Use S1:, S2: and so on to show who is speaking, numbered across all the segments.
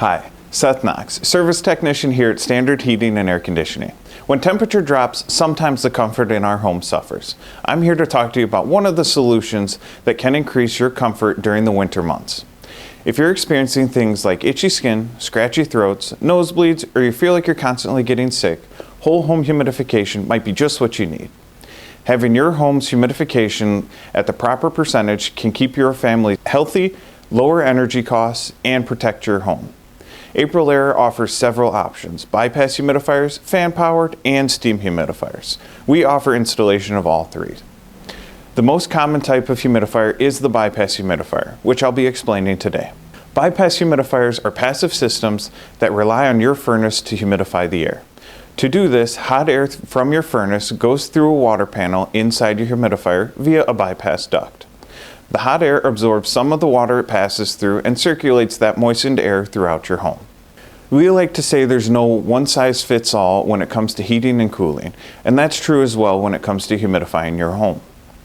S1: Hi, Seth Knox, service technician here at Standard Heating and Air Conditioning. When temperature drops, sometimes the comfort in our home suffers. I'm here to talk to you about one of the solutions that can increase your comfort during the winter months. If you're experiencing things like itchy skin, scratchy throats, nosebleeds, or you feel like you're constantly getting sick, whole home humidification might be just what you need. Having your home's humidification at the proper percentage can keep your family healthy, lower energy costs, and protect your home. Aprilaire offers several options: bypass humidifiers, fan-powered, and steam humidifiers. We offer installation of all three. The most common type of humidifier is the bypass humidifier, which I'll be explaining today. Bypass humidifiers are passive systems that rely on your furnace to humidify the air. To do this, hot air from your furnace goes through a water panel inside your humidifier via a bypass duct. The hot air absorbs some of the water it passes through and circulates that moistened air throughout your home. We like to say there's no one-size-fits-all when it comes to heating and cooling, and that's true as well when it comes to humidifying your home.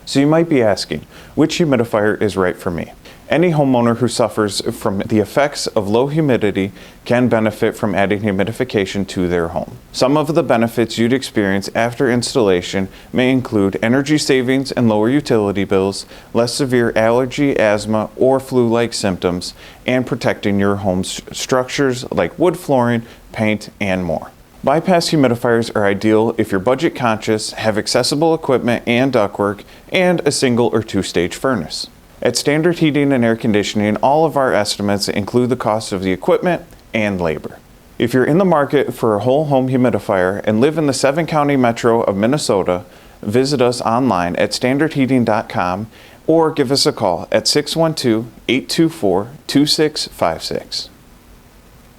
S1: So you might be asking, which humidifier is right for me? Any homeowner who suffers from the effects of low humidity can benefit from adding humidification to their home. Some of the benefits you'd experience after installation may include energy savings and lower utility bills, less severe allergy, asthma, or flu-like symptoms, and protecting your home's structures like wood flooring, paint, and more. Bypass humidifiers are ideal if you're budget conscious, have accessible equipment and ductwork, and a single or two-stage furnace. At Standard Heating and Air Conditioning, all of our estimates include the cost of the equipment and labor. If you're in the market for a whole home humidifier and live in the 7-county metro of Minnesota, visit us online at standardheating.com or give us a call at 612-824-2656.